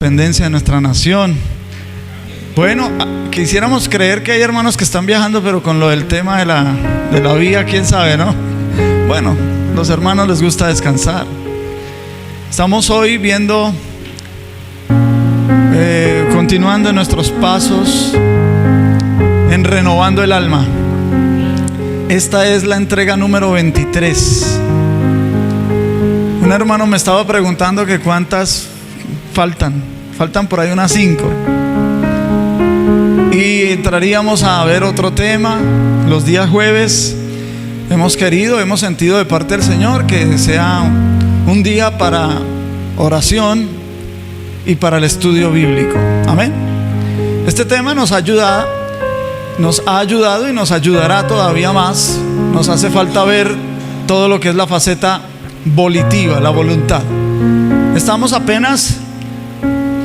Dependencia de nuestra nación. Bueno, quisiéramos creer que hay hermanos que están viajando, pero con lo del tema de la vía, quién sabe, ¿no? Bueno, los hermanos les gusta descansar. Estamos hoy viendo, continuando en nuestros pasos en renovando el alma. Esta es la entrega número 23. Un hermano me estaba preguntando que cuántas faltan por ahí unas 5. Y entraríamos a ver otro tema los días jueves. Hemos sentido de parte del Señor que sea un día para oración y para el estudio bíblico. Amén. Este tema nos ha ayudado y nos ayudará todavía más. Nos hace falta ver todo lo que es la faceta volitiva, la voluntad. Estamos apenas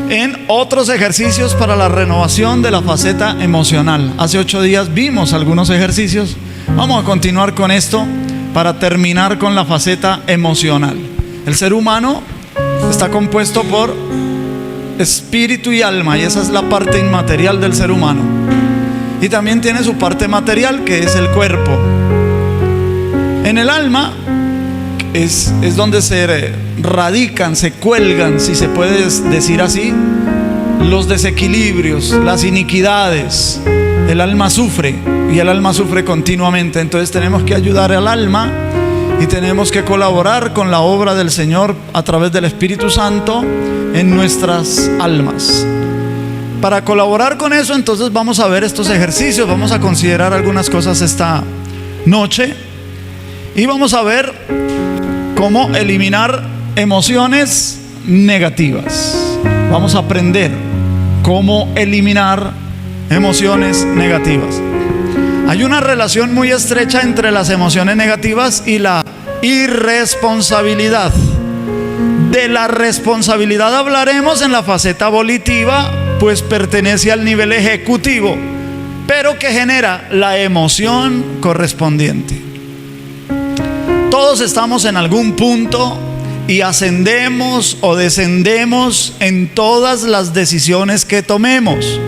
en otros ejercicios para la renovación de la faceta emocional. Hace 8 días vimos algunos ejercicios. Vamos a continuar con esto para terminar con la faceta emocional. El ser humano está compuesto por espíritu y alma, y esa es la parte inmaterial del ser humano. Y también tiene su parte material, que es el cuerpo. En el alma es donde se radican, se cuelgan, si se puede decir así, los desequilibrios, las iniquidades. El alma sufre, y el alma sufre continuamente. Entonces tenemos que ayudar al alma y tenemos que colaborar con la obra del Señor a través del Espíritu Santo en nuestras almas. Para colaborar con eso, entonces vamos a ver estos ejercicios. Vamos a considerar algunas cosas esta noche y vamos a ver cómo eliminar emociones negativas. Vamos a aprender cómo eliminar emociones negativas. Hay una relación muy estrecha entre las emociones negativas y la irresponsabilidad. De la responsabilidad hablaremos en la faceta volitiva, pues pertenece al nivel ejecutivo, pero que genera la emoción correspondiente. Todos estamos en algún punto y ascendemos o descendemos en todas las decisiones que tomemos.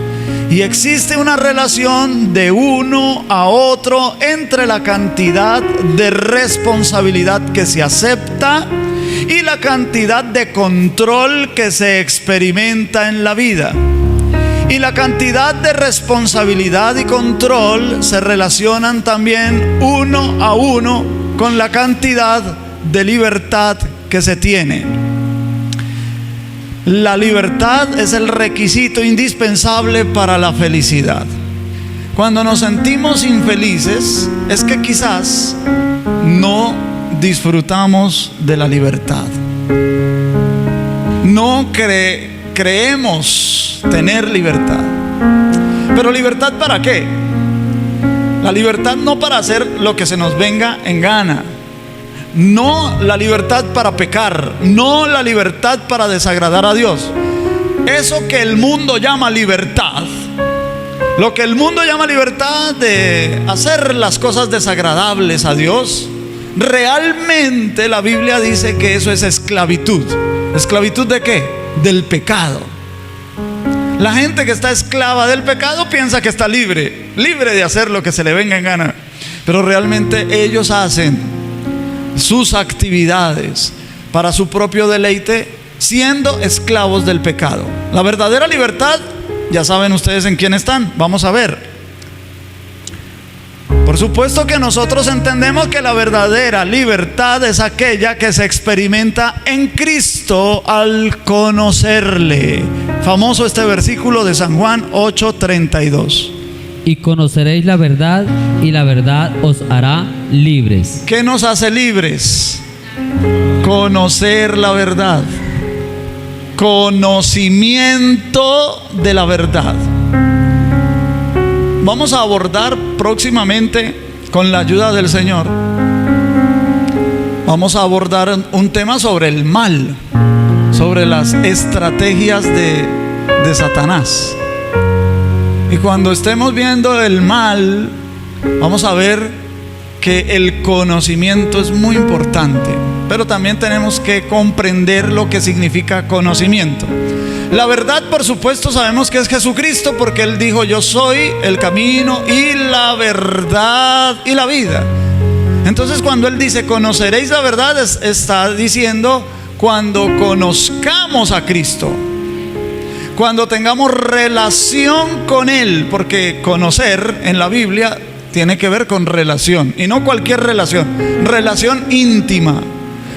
Y existe una relación de uno a otro entre la cantidad de responsabilidad que se acepta y la cantidad de control que se experimenta en la vida. Y la cantidad de responsabilidad y control se relacionan también uno a uno con la cantidad de libertad que se tiene. La libertad es el requisito indispensable para la felicidad. Cuando nos sentimos infelices, es que quizás no disfrutamos de la libertad. No creemos tener libertad. Pero ¿libertad para qué? La libertad no para hacer lo que se nos venga en gana. No la libertad para pecar. No la libertad para desagradar a Dios. Eso que el mundo llama libertad, lo que el mundo llama libertad de hacer las cosas desagradables a Dios, realmente la Biblia dice que eso es esclavitud. ¿Esclavitud de qué? Del pecado. La gente que está esclava del pecado piensa que está libre de hacer lo que se le venga en gana, pero realmente ellos hacen sus actividades para su propio deleite, siendo esclavos del pecado. La verdadera libertad, ya saben ustedes en quién están. Vamos a ver. Por supuesto que nosotros entendemos que la verdadera libertad es aquella que se experimenta en Cristo al conocerle. Famoso este versículo de San Juan 8:32. Y conoceréis la verdad, y la verdad os hará libres. ¿Qué nos hace libres? Conocer la verdad. Conocimiento de la verdad. Vamos a abordar próximamente, con la ayuda del Señor, vamos a abordar un tema sobre el mal, sobre las estrategias de Satanás. Y cuando estemos viendo el mal, vamos a ver que el conocimiento es muy importante, pero también tenemos que comprender lo que significa conocimiento. La verdad, por supuesto, sabemos que es Jesucristo, porque Él dijo: yo soy el camino y la verdad y la vida. Entonces, cuando Él dice conoceréis la verdad, está diciendo cuando conozcamos a Cristo, cuando tengamos relación con Él, porque conocer en la Biblia tiene que ver con relación, y no cualquier relación, relación íntima.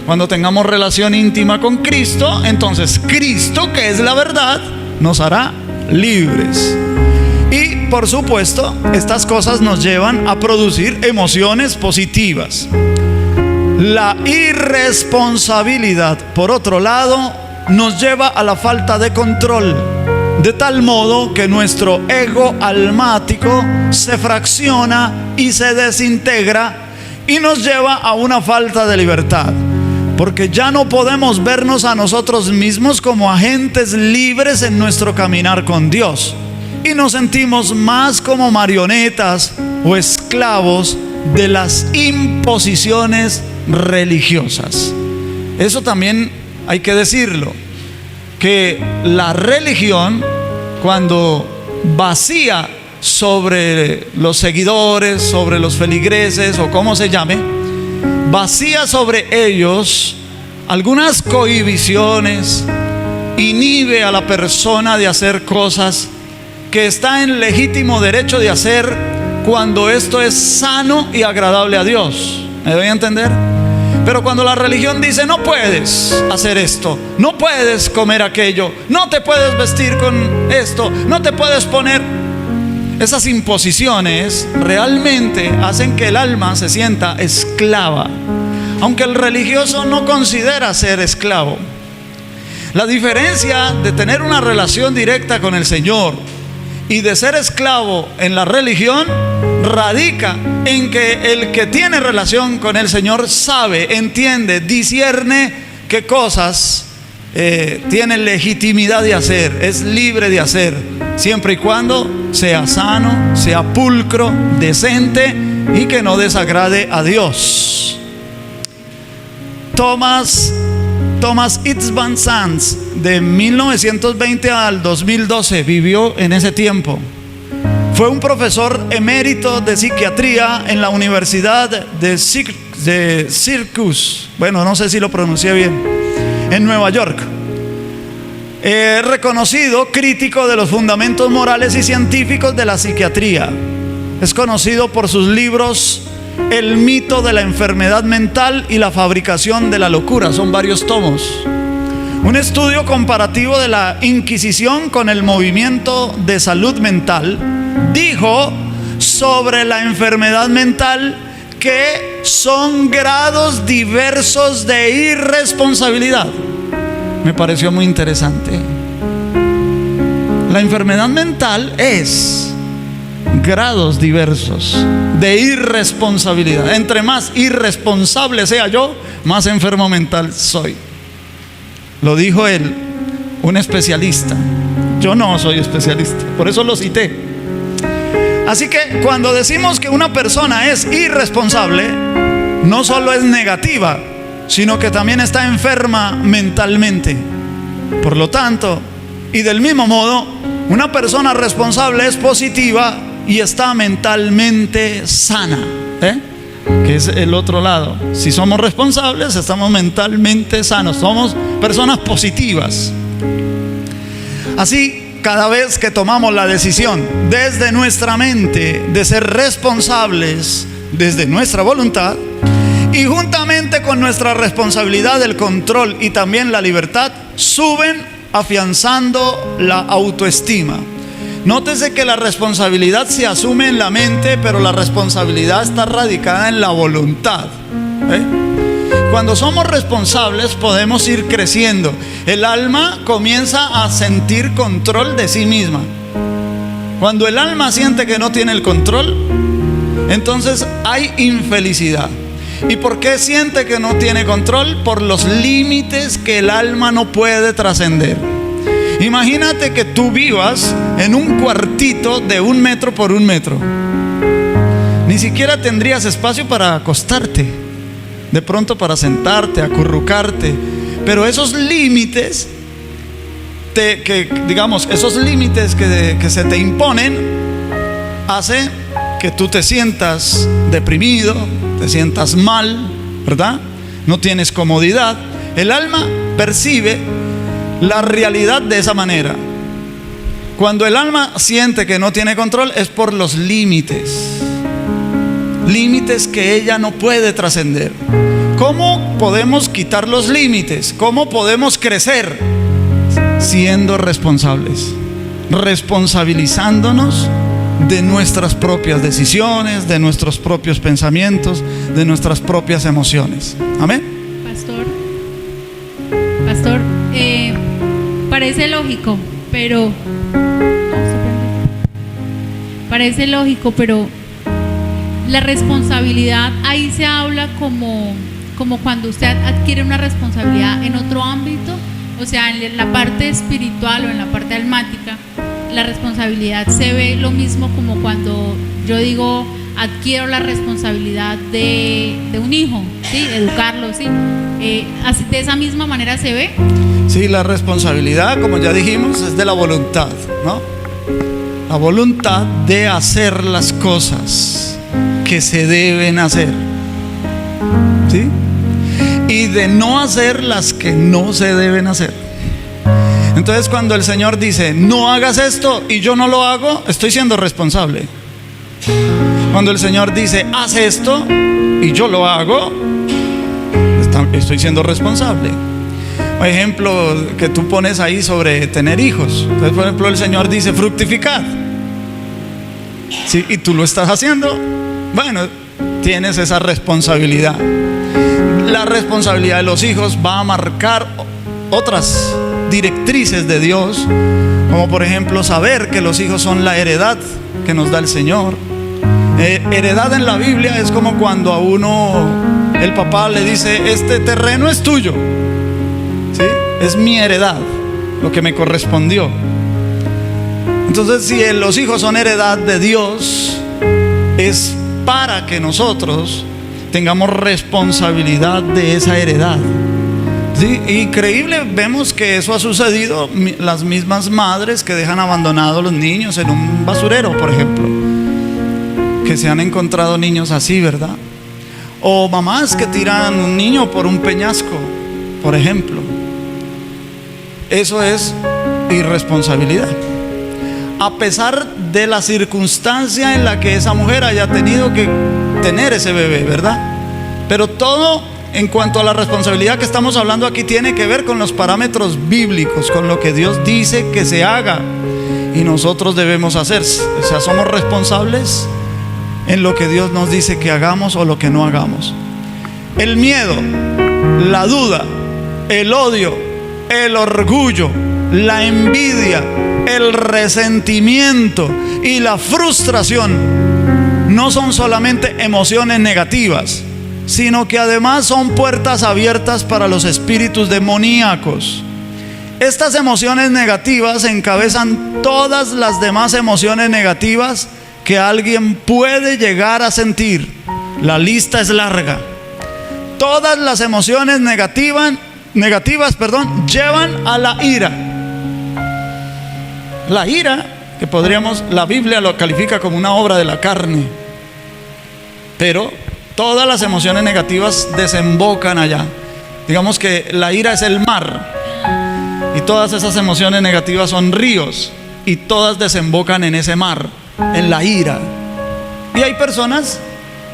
Cuando tengamos relación íntima con Cristo, entonces Cristo, que es la verdad, nos hará libres. Y por supuesto, estas cosas nos llevan a producir emociones positivas. La irresponsabilidad, por otro lado, nos lleva a la falta de control, de tal modo que nuestro ego almático se fracciona y se desintegra y nos lleva a una falta de libertad. Porque ya no podemos vernos a nosotros mismos como agentes libres en nuestro caminar con Dios, y nos sentimos más como marionetas o esclavos de las imposiciones religiosas. Eso también hay que decirlo, que la religión, cuando vacía sobre los seguidores, sobre los feligreses o como se llame, vacía sobre ellos algunas cohibiciones, inhibe a la persona de hacer cosas que está en legítimo derecho de hacer cuando esto es sano y agradable a Dios. ¿Me doy a entender? Pero cuando la religión dice: no puedes hacer esto, no puedes comer aquello, no te puedes vestir con esto, no te puedes poner, esas imposiciones realmente hacen que el alma se sienta esclava, aunque el religioso no considera ser esclavo. La diferencia de tener una relación directa con el Señor y de ser esclavo en la religión radica en que el que tiene relación con el Señor sabe, entiende, discierne qué cosas tiene legitimidad de hacer, es libre de hacer, siempre y cuando sea sano, sea pulcro, decente y que no desagrade a Dios. Thomas Ives Van Zandt, de 1920 al 2012, vivió en ese tiempo. Fue un profesor emérito de psiquiatría en la Universidad de Syracuse, bueno, no sé si lo pronuncié bien, en Nueva York. Reconocido crítico de los fundamentos morales y científicos de la psiquiatría. Es conocido por sus libros El mito de la enfermedad mental y la fabricación de la locura. Son varios tomos. Un estudio comparativo de la Inquisición con el movimiento de salud mental dijo sobre la enfermedad mental que son grados diversos de irresponsabilidad. Me pareció muy interesante. La enfermedad mental es grados diversos de irresponsabilidad. Entre más irresponsable sea yo, más enfermo mental soy. Lo dijo él, un especialista. Yo no soy especialista, por eso lo cité. Así que cuando decimos que una persona es irresponsable, no solo es negativa, sino que también está enferma mentalmente. Por lo tanto, y del mismo modo, una persona responsable es positiva y está mentalmente sana, que es el otro lado. Si somos responsables, estamos mentalmente sanos, somos personas positivas. Así, cada vez que tomamos la decisión desde nuestra mente de ser responsables desde nuestra voluntad, y juntamente con nuestra responsabilidad del control y también la libertad, suben afianzando la autoestima. Nótese que la responsabilidad se asume en la mente, pero la responsabilidad está radicada en la voluntad. Cuando somos responsables podemos ir creciendo. El alma comienza a sentir control de sí misma. Cuando el alma siente que no tiene el control, entonces hay infelicidad. ¿Y por qué siente que no tiene control? Por los límites que el alma no puede trascender. Imagínate que tú vivas en un cuartito de 1 metro por 1 metro. Ni siquiera tendrías espacio para acostarte, de pronto para sentarte, acurrucarte. Pero esos límites digamos, esos límites que se te imponen, hace que tú te sientas deprimido, te sientas mal, ¿verdad? No tienes comodidad. El alma percibe la realidad de esa manera. Cuando el alma siente que no tiene control, es por los límites que ella no puede trascender. ¿Cómo podemos quitar los límites? ¿Cómo podemos crecer? Siendo responsables, responsabilizándonos de nuestras propias decisiones, de nuestros propios pensamientos, de nuestras propias emociones. Amén. Pastor, parece lógico, pero la responsabilidad, ahí se habla como cuando usted adquiere una responsabilidad en otro ámbito, o sea, en la parte espiritual o en la parte almática. La responsabilidad se ve lo mismo como cuando yo digo adquiero la responsabilidad de un hijo, ¿sí? Educarlo, ¿sí? Así, de esa misma manera se ve. Sí, la responsabilidad, como ya dijimos, es de la voluntad, ¿no? La voluntad de hacer las cosas que se deben hacer, ¿sí? Y de no hacer las que no se deben hacer. Entonces, cuando el Señor dice no hagas esto y yo no lo hago, estoy siendo responsable. Cuando el Señor dice haz esto y yo lo hago, estoy siendo responsable. Por ejemplo, que tú pones ahí sobre tener hijos. Entonces, por ejemplo, el Señor dice fructificad, ¿sí? Y tú lo estás haciendo. Bueno, tienes esa responsabilidad. La responsabilidad de los hijos va a marcar otras directrices de Dios, como por ejemplo saber que los hijos son la heredad que nos da el Señor. Heredad en la Biblia es como cuando a uno el papá le dice este terreno es tuyo, ¿sí? Es mi heredad, lo que me correspondió. Entonces, si los hijos son heredad de Dios, es para que nosotros tengamos responsabilidad de esa heredad. Sí, increíble, vemos que eso ha sucedido. Las mismas madres que dejan abandonados los niños en un basurero, por ejemplo, que se han encontrado niños así, ¿verdad? O mamás que tiran un niño por un peñasco, por ejemplo. Eso es irresponsabilidad, a pesar de la circunstancia en la que esa mujer haya tenido que tener ese bebé, ¿verdad? Pero todo en cuanto a la responsabilidad que estamos hablando aquí tiene que ver con los parámetros bíblicos, con lo que Dios dice que se haga y nosotros debemos hacer. O sea, somos responsables en lo que Dios nos dice que hagamos o lo que no hagamos. El miedo, la duda, el odio, el orgullo, la envidia, el resentimiento y la frustración no son solamente emociones negativas, sino que además son puertas abiertas para los espíritus demoníacos. Estas emociones negativas encabezan todas las demás emociones negativas que alguien puede llegar a sentir. La lista es larga. Todas las emociones negativas, llevan a la ira. La ira, que la Biblia lo califica como una obra de la carne, pero todas las emociones negativas desembocan allá. Digamos que la ira es el mar y todas esas emociones negativas son ríos y todas desembocan en ese mar, en la ira. Y hay personas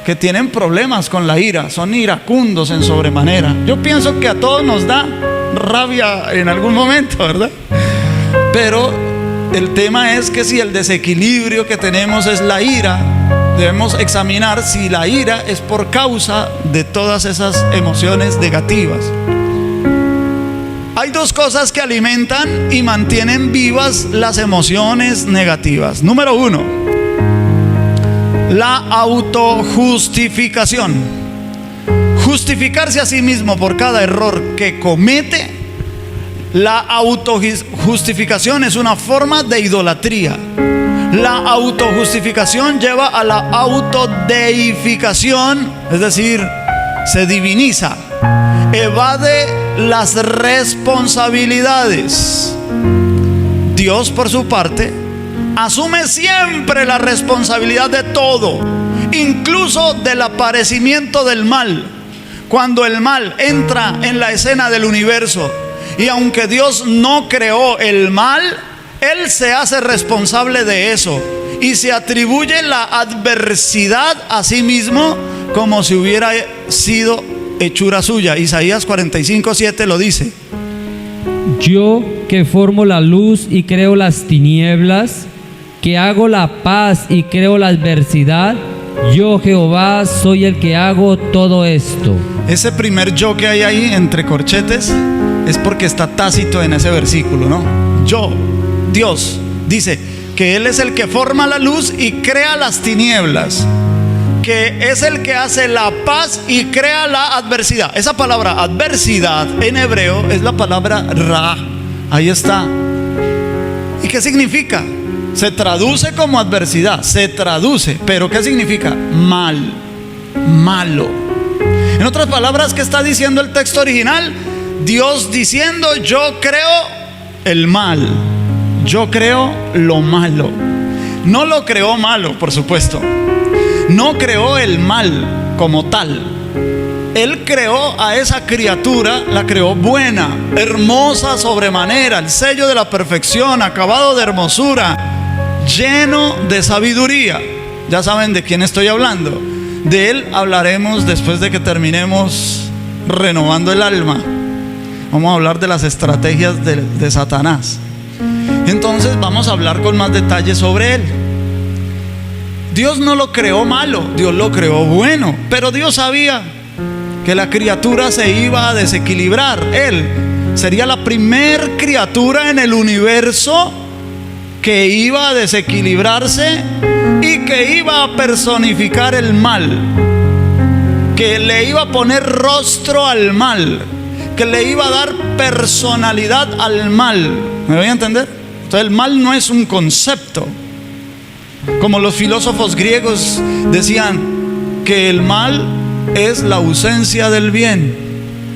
que tienen problemas con la ira, son iracundos en sobremanera. Yo pienso que a todos nos da rabia en algún momento, ¿verdad? Pero el tema es que si el desequilibrio que tenemos es la ira, debemos examinar si la ira es por causa de todas esas emociones negativas. Hay dos cosas que alimentan y mantienen vivas las emociones negativas. Número uno, la autojustificación. Justificarse a sí mismo por cada error que comete. La autojustificación es una forma de idolatría. La autojustificación lleva a la autodeificación, es decir, se diviniza, evade las responsabilidades. Dios, por su parte, asume siempre la responsabilidad de todo, incluso del aparecimiento del mal. Cuando el mal entra en la escena del universo, y aunque Dios no creó el mal, Él se hace responsable de eso y se atribuye la adversidad a sí mismo como si hubiera sido hechura suya. Isaías 45:7 lo dice. Yo que formo la luz y creo las tinieblas, que hago la paz y creo la adversidad, yo Jehová soy el que hago todo esto. Ese primer yo que hay ahí entre corchetes es porque está tácito en ese versículo, ¿no? Yo, Dios, dice que Él es el que forma la luz y crea las tinieblas, que es el que hace la paz y crea la adversidad. Esa palabra adversidad en hebreo es la palabra ra. Ahí está. ¿Y qué significa? Se traduce como adversidad, se traduce, pero ¿qué significa? Mal, malo. En otras palabras, ¿qué está diciendo el texto original? Dios diciendo: yo creo el mal, yo creo lo malo. No lo creó malo, por supuesto. No creó el mal como tal. Él creó a esa criatura, la creó buena, hermosa sobremanera, el sello de la perfección, acabado de hermosura, lleno de sabiduría. Ya saben de quién estoy hablando. De Él hablaremos después de que terminemos renovando el alma. Vamos a hablar de las estrategias de Satanás. Entonces vamos a hablar con más detalles sobre Él. Dios no lo creó malo, Dios lo creó bueno, pero Dios sabía que la criatura se iba a desequilibrar. Él sería la primer criatura en el universo que iba a desequilibrarse y que iba a personificar el mal, que le iba a poner rostro al mal, que le iba a dar personalidad al mal. ¿Me voy a entender? Entonces el mal no es un concepto. Como los filósofos griegos decían que el mal es la ausencia del bien.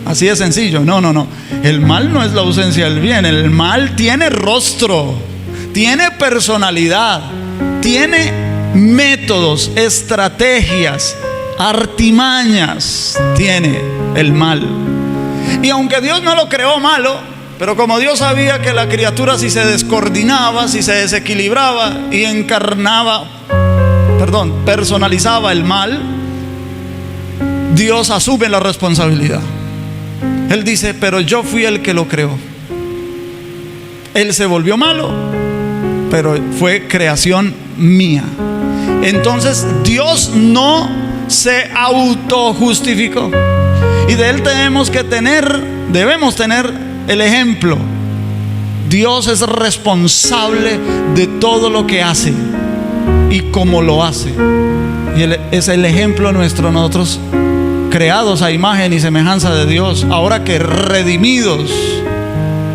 Así de sencillo. No. El mal no es la ausencia del bien. El mal tiene rostro, tiene personalidad, tiene métodos, estrategias, artimañas. Tiene el mal. Y aunque Dios no lo creó malo, pero como Dios sabía que la criatura, si se descoordinaba, si se desequilibraba y personalizaba el mal, Dios asume la responsabilidad. Él dice: pero yo fui el que lo creó. Él se volvió malo, pero fue creación mía. Entonces Dios no se autojustificó. Y de Él debemos tener el ejemplo. Dios es responsable de todo lo que hace y cómo lo hace. Y Él es el ejemplo nuestro, nosotros creados a imagen y semejanza de Dios. Ahora que redimidos,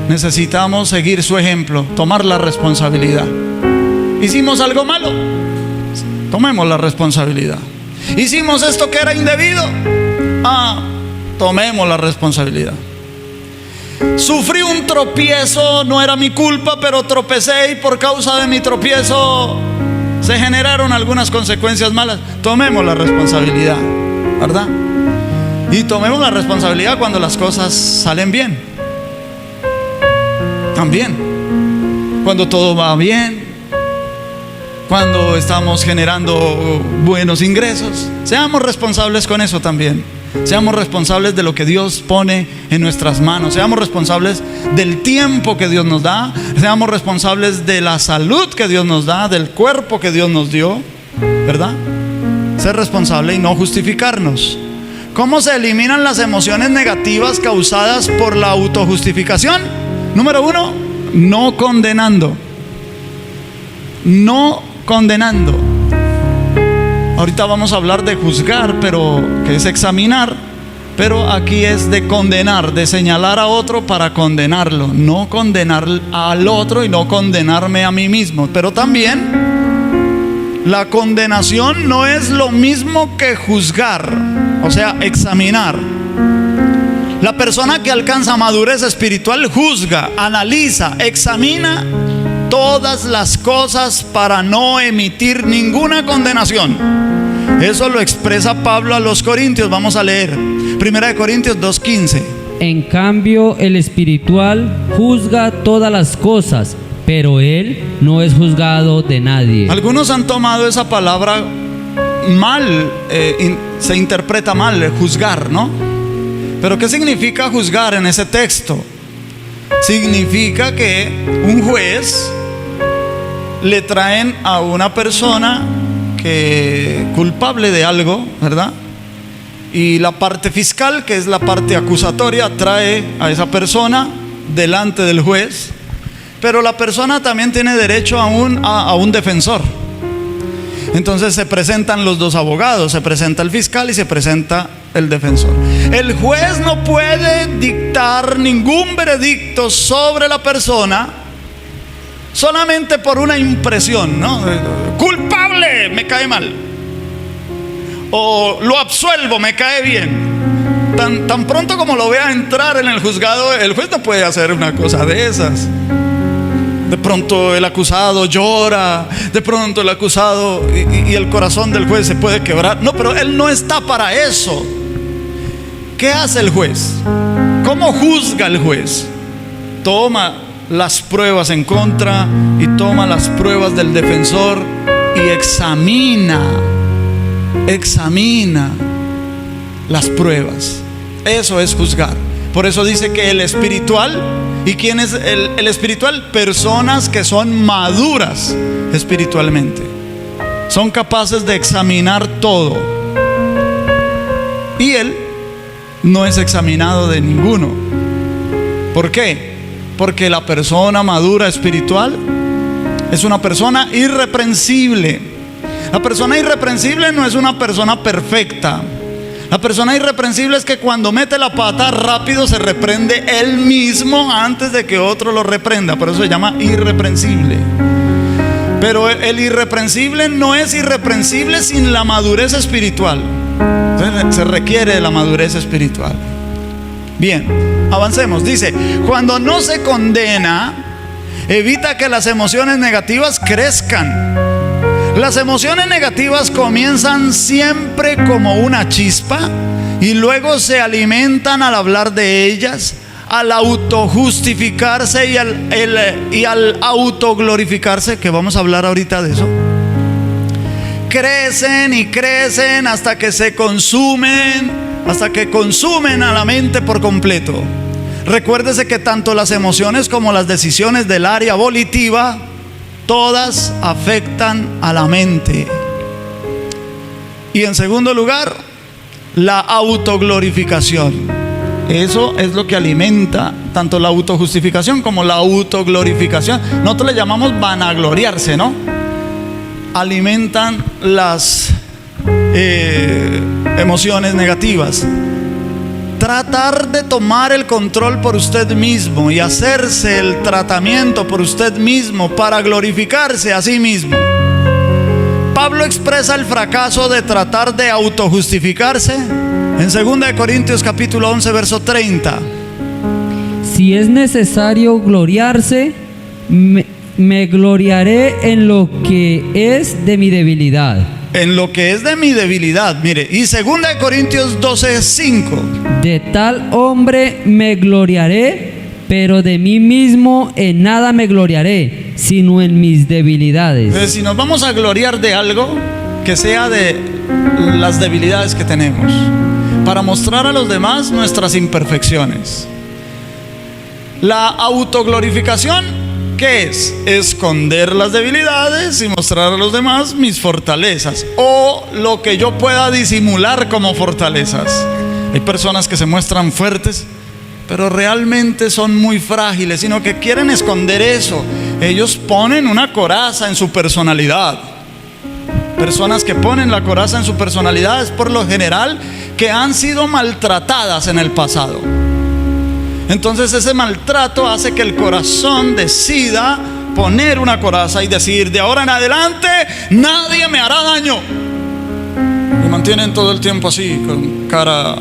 necesitamos seguir su ejemplo, tomar la responsabilidad. Hicimos algo malo, tomemos la responsabilidad. Hicimos esto que era indebido, tomemos la responsabilidad. Sufrí un tropiezo, no era mi culpa, pero tropecé y por causa de mi tropiezo se generaron algunas consecuencias malas. Tomemos la responsabilidad, ¿verdad? Y tomemos la responsabilidad cuando las cosas salen bien. También, cuando todo va bien, cuando estamos generando buenos ingresos, seamos responsables con eso también. Seamos responsables de lo que Dios pone en nuestras manos. Seamos responsables del tiempo que Dios nos da. Seamos responsables de la salud que Dios nos da, del cuerpo que Dios nos dio, ¿verdad? Ser responsable y no justificarnos. ¿Cómo se eliminan las emociones negativas causadas por la autojustificación? Número 1, no condenando. No condenando. Ahorita vamos a hablar de juzgar, pero que es examinar. Pero aquí es de condenar, de señalar a otro para condenarlo. No condenar al otro y no condenarme a mí mismo. Pero también la condenación no es lo mismo que juzgar, o sea, examinar. La persona que alcanza madurez espiritual juzga, analiza, examina todas las cosas para no emitir ninguna condenación. Eso lo expresa Pablo a los Corintios. Vamos a leer 1 Corintios 2:15. En cambio, el espiritual juzga todas las cosas, pero él no es juzgado de nadie. Algunos han tomado esa palabra mal, se interpreta mal, juzgar, ¿no? Pero ¿qué significa juzgar en ese texto? Significa que un juez le traen a una persona que culpable de algo, ¿verdad? Y la parte fiscal, que es la parte acusatoria, trae a esa persona delante del juez. Pero la persona también tiene derecho a un defensor. Entonces se presentan los dos abogados, se presenta el fiscal y se presenta el defensor. El juez no puede dictar ningún veredicto sobre la persona solamente por una impresión, ¿no? Culpable, me cae mal. O lo absuelvo, me cae bien. Tan pronto como lo vea entrar en el juzgado, el juez no puede hacer una cosa de esas. De pronto el acusado llora, de pronto el acusado y el corazón del juez se puede quebrar. No, pero él no está para eso. ¿Qué hace el juez? ¿Cómo juzga el juez? Toma las pruebas en contra y toma las pruebas del defensor y examina las pruebas. Eso es juzgar. Por eso dice que el espiritual, ¿y quién es el espiritual? Personas que son maduras espiritualmente, son capaces de examinar todo. Y él no es examinado de ninguno. ¿Por qué? Porque la persona madura espiritual es una persona irreprensible. La persona irreprensible no es una persona perfecta. La persona irreprensible es que cuando mete la pata rápido se reprende él mismo antes de que otro lo reprenda. Por eso se llama irreprensible. Pero el irreprensible no es irreprensible sin la madurez espiritual. Entonces, se requiere de la madurez espiritual. Bien, avancemos. Dice, cuando no se condena, evita que las emociones negativas crezcan. Las emociones negativas comienzan siempre como una chispa y luego se alimentan al hablar de ellas, al autojustificarse y al autoglorificarse, que vamos a hablar ahorita de eso. Crecen y crecen hasta que se consumen, hasta que consumen a la mente por completo. Recuérdese que tanto las emociones como las decisiones del área volitiva, todas afectan a la mente. Y en segundo lugar, la autoglorificación. Eso es lo que alimenta tanto la autojustificación como la autoglorificación. Nosotros le llamamos vanagloriarse, ¿no? Alimentan las emociones negativas. Tratar de tomar el control por usted mismo y hacerse el tratamiento por usted mismo para glorificarse a sí mismo. Pablo expresa el fracaso de tratar de autojustificarse en 2 Corintios capítulo 11 verso 30. Si es necesario gloriarse, me gloriaré en lo que es de mi debilidad. En lo que es de mi debilidad, mire, y 2 Corintios 12:5. De tal hombre me gloriaré, pero de mí mismo en nada me gloriaré, sino en mis debilidades. Entonces, si nos vamos a gloriar de algo, que sea de las debilidades que tenemos, para mostrar a los demás nuestras imperfecciones. La autoglorificación, ¿qué es? Esconder las debilidades y mostrar a los demás mis fortalezas, o lo que yo pueda disimular como fortalezas. Hay personas que se muestran fuertes, pero realmente son muy frágiles, sino que quieren esconder eso. Ellos ponen una coraza en su personalidad. Personas que ponen la coraza en su personalidad es por lo general que han sido maltratadas en el pasado. Entonces ese maltrato hace que el corazón decida poner una coraza y decir: de ahora en adelante nadie me hará daño. Y mantienen todo el tiempo así, con cara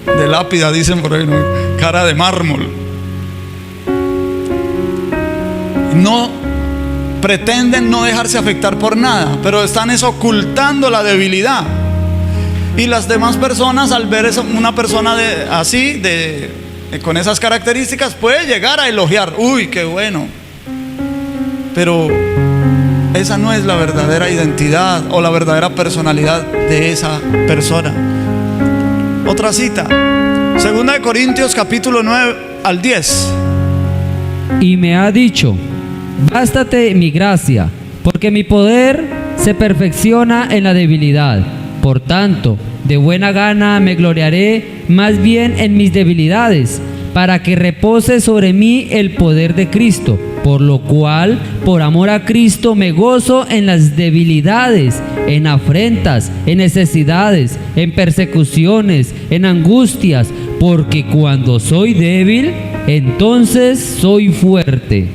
de lápida, dicen por ahí, ¿no? Cara de mármol. no pretenden no dejarse afectar por nada, pero están ocultando la debilidad. Y las demás personas, al ver una persona así, con esas características, puede llegar a elogiar. Uy, qué bueno. Pero esa no es la verdadera identidad o la verdadera personalidad de esa persona. Otra cita, 2 Corintios capítulo 9 al 10. Y me ha dicho: bástate mi gracia, porque mi poder se perfecciona en la debilidad. Por tanto, de buena gana me gloriaré más bien en mis debilidades, para que repose sobre mí el poder de Cristo. Por lo cual, por amor a Cristo, me gozo en las debilidades, en afrentas, en necesidades, en persecuciones, en angustias, porque cuando soy débil, entonces soy fuerte.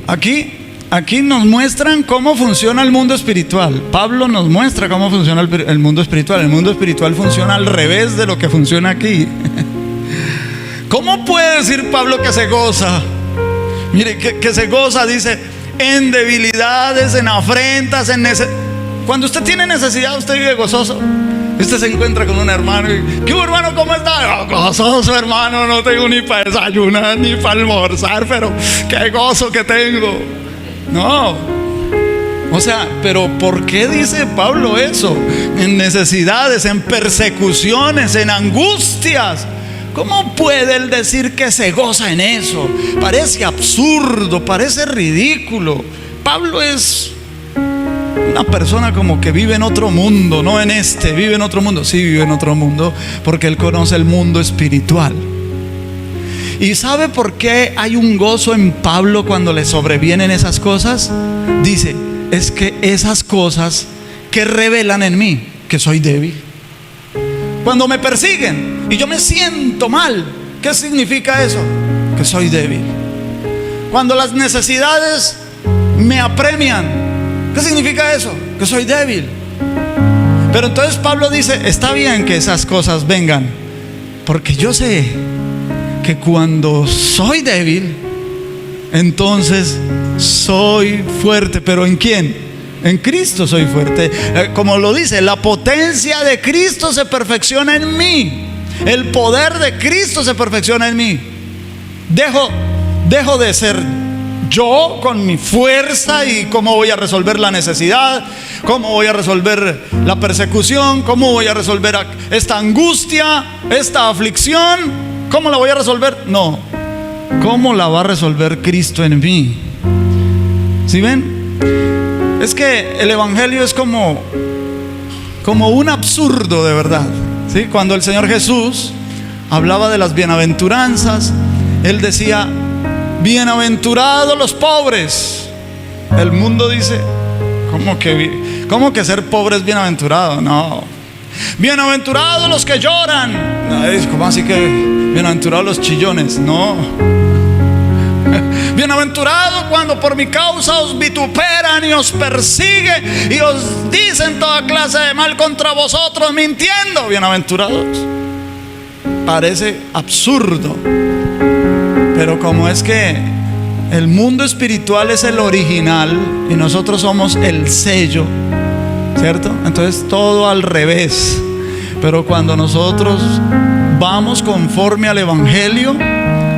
Aquí nos muestran cómo funciona el mundo espiritual. Pablo nos muestra cómo funciona el mundo espiritual. El mundo espiritual funciona al revés de lo que funciona aquí. ¿Cómo puede decir Pablo que se goza? Mire, que se goza, dice, en debilidades, en afrentas, cuando usted tiene necesidad, usted vive gozoso. Usted se encuentra con un hermano y, ¿qué hermano, cómo está? Oh, gozoso, hermano, no tengo ni para desayunar ni para almorzar, pero qué gozo que tengo. No, o sea, pero ¿por qué dice Pablo eso? En necesidades, en persecuciones, en angustias. ¿Cómo puede él decir que se goza en eso? Parece absurdo, parece ridículo. Pablo es una persona como que vive en otro mundo, no en este, vive en otro mundo. Sí, vive en otro mundo porque él conoce el mundo espiritual. ¿Y sabe por qué hay un gozo en Pablo cuando le sobrevienen esas cosas? Dice, es que esas cosas que revelan en mí que soy débil. Cuando me persiguen y yo me siento mal, ¿qué significa eso? Que soy débil. Cuando las necesidades me apremian, ¿qué significa eso? Que soy débil. Pero entonces Pablo dice, está bien que esas cosas vengan, porque yo sé que cuando soy débil, entonces soy fuerte. ¿Pero en quién? En Cristo soy fuerte. Como lo dice, la potencia de Cristo se perfecciona en mí. El poder de Cristo se perfecciona en mí. Dejo de ser yo con mi fuerza y cómo voy a resolver la necesidad, cómo voy a resolver la persecución, cómo voy a resolver esta angustia, esta aflicción, cómo la voy a resolver. No, ¿cómo la va a resolver Cristo en mí? ¿Sí ven? Es que el evangelio es como un absurdo de verdad, ¿sí? Cuando el Señor Jesús hablaba de las bienaventuranzas, Él decía, bienaventurados los pobres. El mundo dice, ¿cómo que ser pobre es bienaventurado? No. Bienaventurados los que lloran. ¿Cómo así que bienaventurados los chillones? No. Bienaventurados cuando por mi causa os vituperan y os persiguen y os dicen toda clase de mal contra vosotros mintiendo. Bienaventurados. Parece absurdo, pero como es que el mundo espiritual es el original y nosotros somos el sello, ¿cierto? Entonces todo al revés. Pero cuando nosotros vamos conforme al evangelio,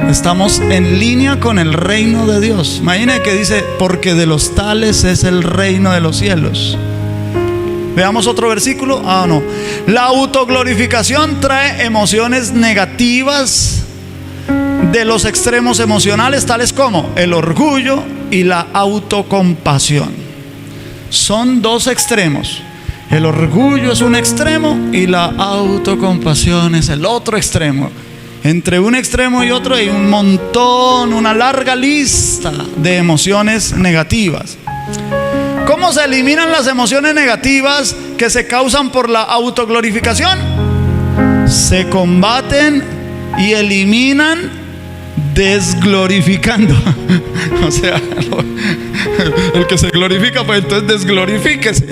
estamos en línea con el reino de Dios. Imagina que dice, porque de los tales es el reino de los cielos. Veamos otro versículo. No. La autoglorificación trae emociones negativas de los extremos emocionales, tales como el orgullo y la autocompasión. Son dos extremos. El orgullo es un extremo y la autocompasión es el otro extremo. Entre un extremo y otro hay un montón, una larga lista de emociones negativas. ¿Cómo se eliminan las emociones negativas que se causan por la autoglorificación? Se combaten y eliminan desglorificando. O sea, el que se glorifica, pues entonces desglorifíquese.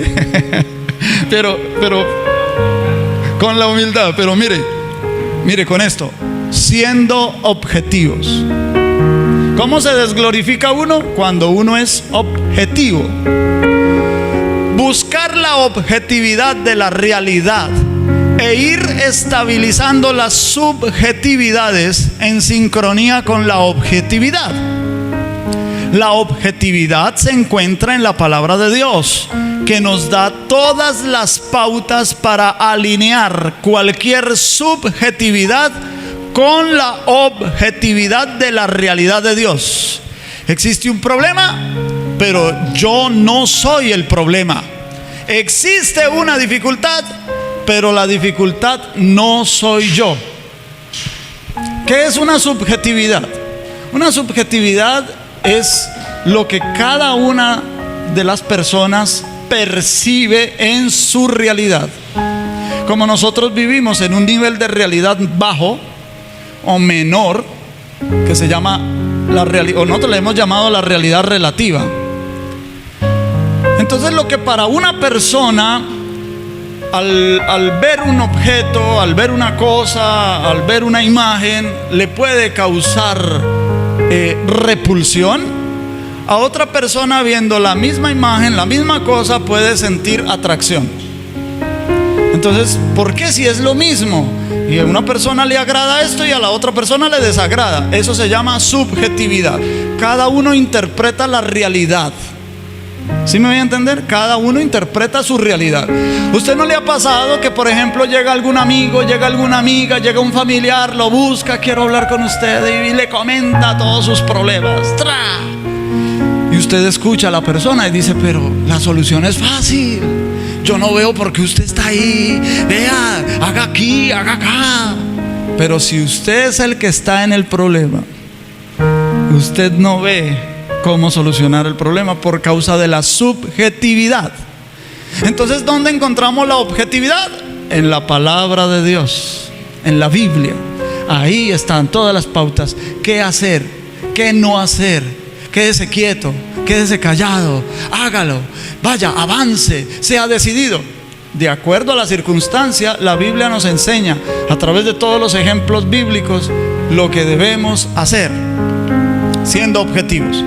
Pero con la humildad. Pero mire con esto, siendo objetivos. ¿Cómo se desglorifica uno? Cuando uno es objetivo. Buscar la objetividad de la realidad e ir estabilizando las subjetividades en sincronía con la objetividad. La objetividad se encuentra en la palabra de Dios, que nos da todas las pautas para alinear cualquier subjetividad con la objetividad de la realidad de Dios. Existe un problema, pero yo no soy el problema. Existe una dificultad, pero la dificultad no soy yo. ¿Qué es una subjetividad? Una subjetividad es lo que cada una de las personas percibe en su realidad. Como nosotros vivimos en un nivel de realidad bajo o menor, que se llama la realidad, o nosotros le hemos llamado la realidad relativa. Entonces, lo que para una persona, al ver un objeto, al ver una cosa, al ver una imagen, le puede causar repulsión, a otra persona viendo la misma imagen, la misma cosa, puede sentir atracción. Entonces, ¿por qué si es lo mismo? Y a una persona le agrada esto y a la otra persona le desagrada. Eso se llama subjetividad. Cada uno interpreta la realidad. ¿Sí me voy a entender? Cada uno interpreta su realidad. ¿Usted no le ha pasado que, por ejemplo, llega algún amigo, llega alguna amiga, llega un familiar, lo busca, quiero hablar con usted, y le comenta todos sus problemas? ¡Tra! Y usted escucha a la persona y dice, pero la solución es fácil. Yo no veo por qué usted está ahí. Vea, haga aquí, haga acá. Pero si usted es el que está en el problema, usted no ve cómo solucionar el problema por causa de la subjetividad. Entonces, ¿dónde encontramos la objetividad? En la palabra de Dios, en la Biblia. Ahí están todas las pautas. ¿Qué hacer? ¿Qué no hacer? Quédese quieto, quédese callado, hágalo, vaya, avance, sea decidido. De acuerdo a la circunstancia, la Biblia nos enseña a través de todos los ejemplos bíblicos lo que debemos hacer, siendo objetivos.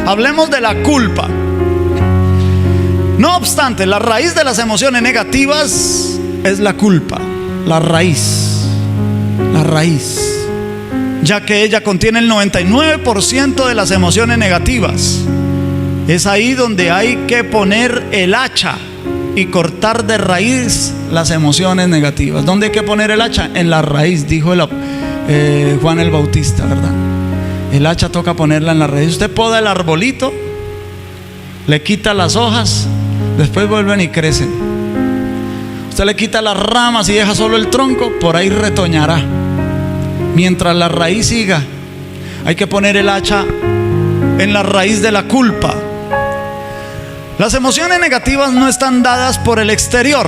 Hablemos de la culpa. No obstante, la raíz de las emociones negativas es la culpa. La raíz, ya que ella contiene el 99% de las emociones negativas. Es ahí donde hay que poner el hacha y cortar de raíz las emociones negativas. ¿Dónde hay que poner el hacha? En la raíz, dijo Juan el Bautista, ¿verdad? El hacha toca ponerla en la raíz. Usted poda el arbolito, le quita las hojas, después vuelven y crecen. Usted le quita las ramas y deja solo el tronco, por ahí retoñará. Mientras la raíz siga, hay que poner el hacha en la raíz de la culpa. Las emociones negativas no están dadas por el exterior,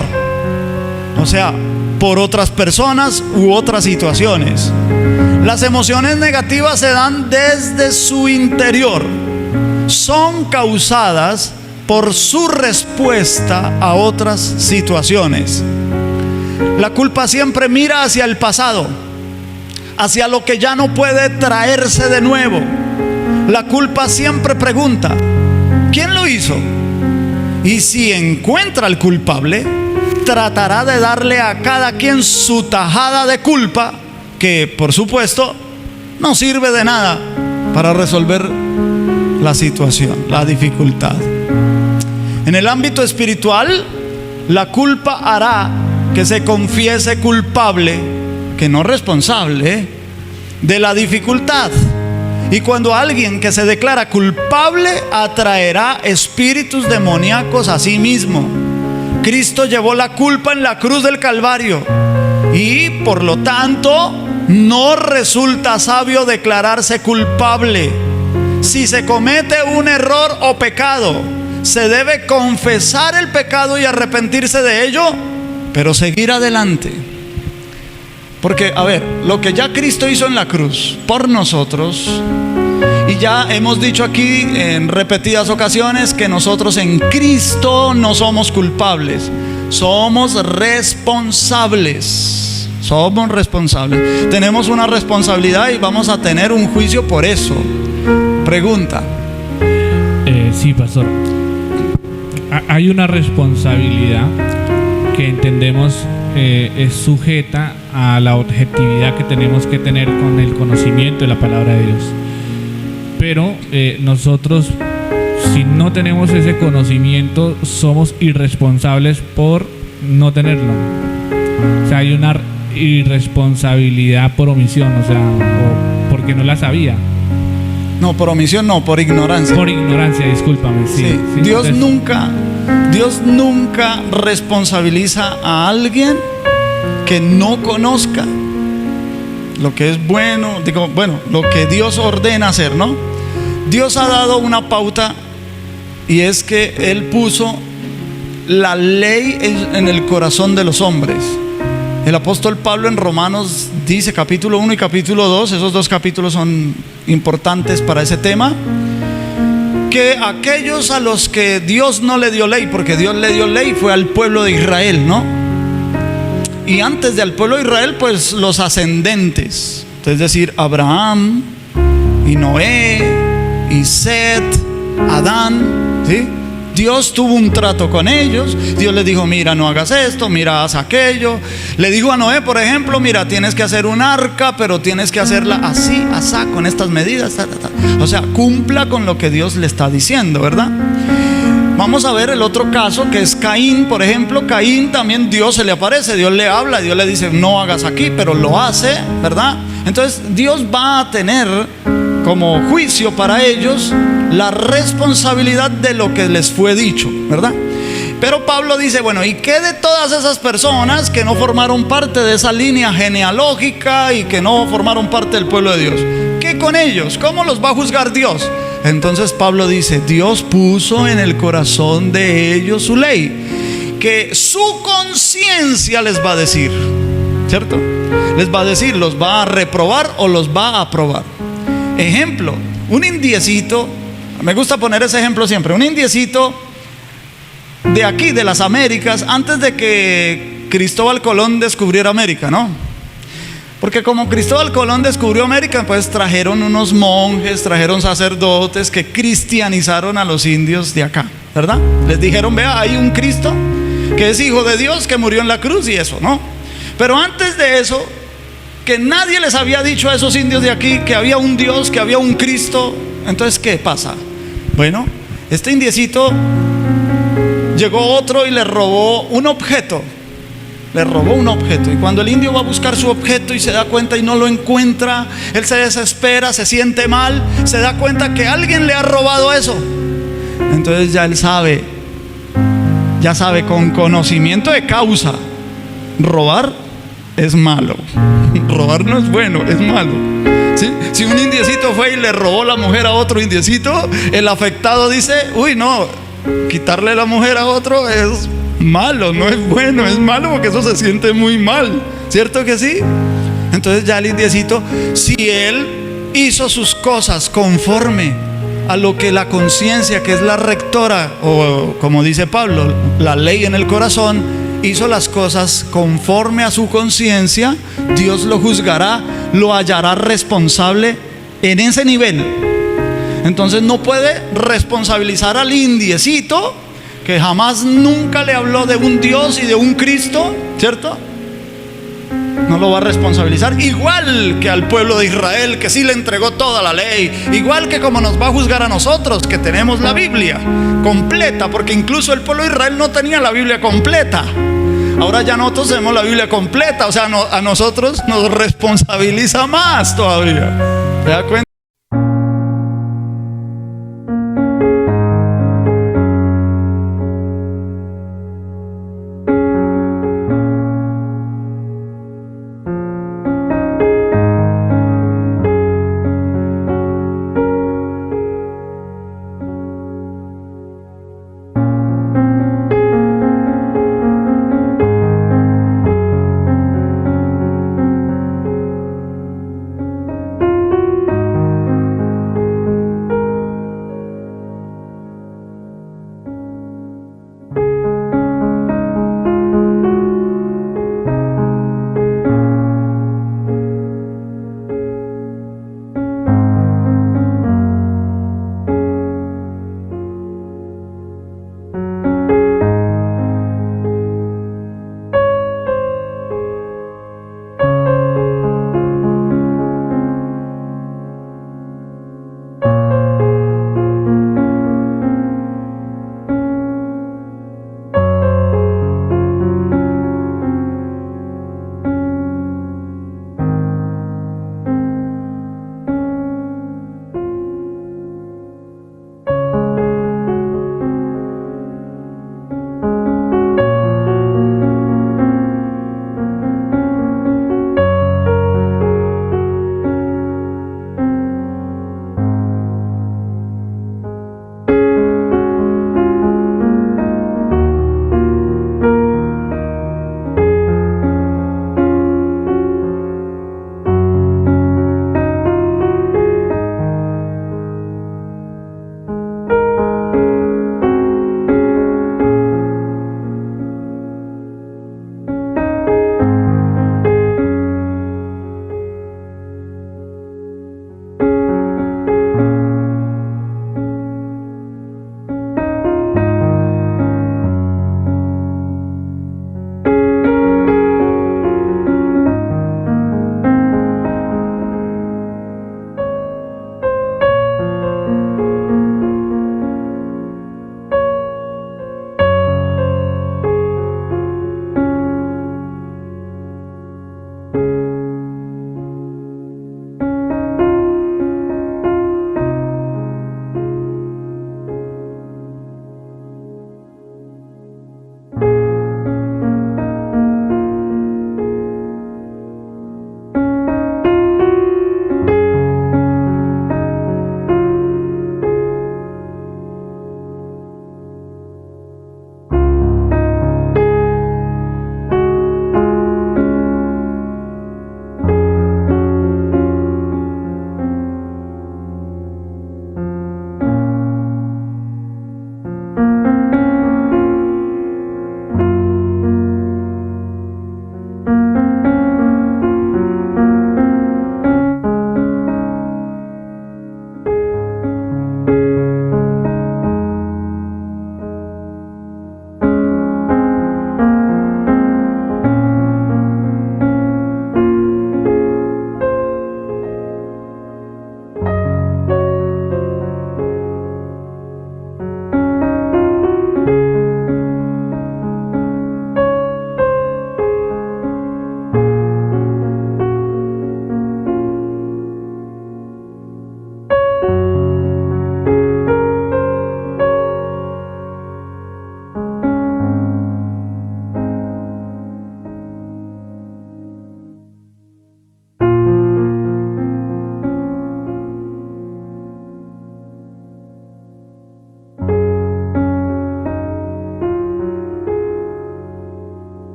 o sea, por otras personas u otras situaciones. Las emociones negativas se dan desde su interior. Son causadas por su respuesta a otras situaciones. La culpa siempre mira hacia el pasado, hacia lo que ya no puede traerse de nuevo. La culpa siempre pregunta, ¿quién lo hizo? Y si encuentra al culpable, tratará de darle a cada quien su tajada de culpa, que por supuesto no sirve de nada para resolver la situación, la dificultad. En el ámbito espiritual, la culpa hará que se confiese culpable, que no responsable, de la dificultad. Y cuando alguien que se declara culpable atraerá espíritus demoníacos a sí mismo. Cristo llevó la culpa en la cruz del Calvario y por lo tanto no resulta sabio declararse culpable. Si se comete un error o pecado, se debe confesar el pecado y arrepentirse de ello, pero seguir adelante. Porque, a ver, lo que ya Cristo hizo en la cruz por nosotros, y ya hemos dicho aquí en repetidas ocasiones que nosotros en Cristo no somos culpables, somos responsables. Somos responsables. Tenemos una responsabilidad y vamos a tener un juicio por eso. Pregunta. Sí, pastor. Hay una responsabilidad que entendemos es sujeta a la objetividad que tenemos que tener con el conocimiento de la palabra de Dios. Pero nosotros, si no tenemos ese conocimiento, somos irresponsables por no tenerlo. O sea, hay una irresponsabilidad por omisión, o sea, o porque no la sabía. No, por omisión no, por ignorancia. Por ignorancia, discúlpame. Sí, Sí. sí, Dios entonces, nunca responsabiliza a alguien que no conozca lo que es bueno, lo que Dios ordena hacer, ¿no? Dios ha dado una pauta, y es que Él puso la ley en el corazón de los hombres. El apóstol Pablo en Romanos dice, capítulo 1 y capítulo 2, esos dos capítulos son importantes para ese tema, que aquellos a los que Dios no le dio ley, porque Dios le dio ley fue al pueblo de Israel, ¿no? Y antes del pueblo de Israel, pues los ascendentes, es decir, Abraham y Noé y Set, Adán, ¿sí? Dios tuvo un trato con ellos. Dios les dijo, mira, no hagas esto, mira, haz aquello. Le dijo a Noé, por ejemplo, mira, tienes que hacer un arca, pero tienes que hacerla así, asá, con estas medidas, ta, ta, ta. O sea, cumpla con lo que Dios le está diciendo, ¿verdad? Vamos a ver el otro caso, que es Caín, por ejemplo. Caín también, Dios se le aparece, Dios le habla, Dios le dice, no hagas aquí, pero lo hace, ¿verdad? Entonces Dios va a tener como juicio para ellos la responsabilidad de lo que les fue dicho, ¿verdad? Pero Pablo dice, bueno, ¿y qué de todas esas personas que no formaron parte de esa línea genealógica y que no formaron parte del pueblo de Dios? ¿Qué con ellos? ¿Cómo los va a juzgar Dios? Entonces Pablo dice, Dios puso en el corazón de ellos su ley, que su conciencia les va a decir, ¿cierto? Les va a decir, los va a reprobar o los va a aprobar. Ejemplo, un indiecito, me gusta poner ese ejemplo siempre, un indiecito de aquí, de las Américas, antes de que Cristóbal Colón descubriera América, ¿no? Porque como Cristóbal Colón descubrió América, pues trajeron unos monjes, trajeron sacerdotes que cristianizaron a los indios de acá, ¿verdad? Les dijeron, vea, hay un Cristo que es hijo de Dios, que murió en la cruz y eso, ¿no? Pero antes de eso, que nadie les había dicho a esos indios de aquí que había un Dios, que había un Cristo. Entonces, ¿qué pasa? Bueno, este indiecito, llegó otro y le robó un objeto. Le robó un objeto. Y cuando el indio va a buscar su objeto y se da cuenta y no lo encuentra, él se desespera, se siente mal, se da cuenta que alguien le ha robado eso. Entonces ya él sabe, con conocimiento de causa, robar es malo. Robar no es bueno, es malo. ¿Sí? Si un indiecito fue y le robó la mujer a otro indiecito, el afectado dice, uy, no, quitarle la mujer a otro es malo, no es bueno, es malo porque eso se siente muy mal, ¿cierto que sí? Entonces ya el indiecito, si él hizo sus cosas conforme a lo que la conciencia, que es la rectora, o como dice Pablo, la ley en el corazón, hizo las cosas conforme a su conciencia, Dios lo juzgará, lo hallará responsable en ese nivel. Entonces no puede responsabilizar al indiecito que jamás nunca le habló de un Dios y de un Cristo, ¿cierto? No lo va a responsabilizar, igual que al pueblo de Israel, que sí le entregó toda la ley, igual que como nos va a juzgar a nosotros, que tenemos la Biblia completa, porque incluso el pueblo de Israel no tenía la Biblia completa. Ahora ya nosotros tenemos la Biblia completa, o sea, a nosotros nos responsabiliza más todavía. ¿Se da cuenta?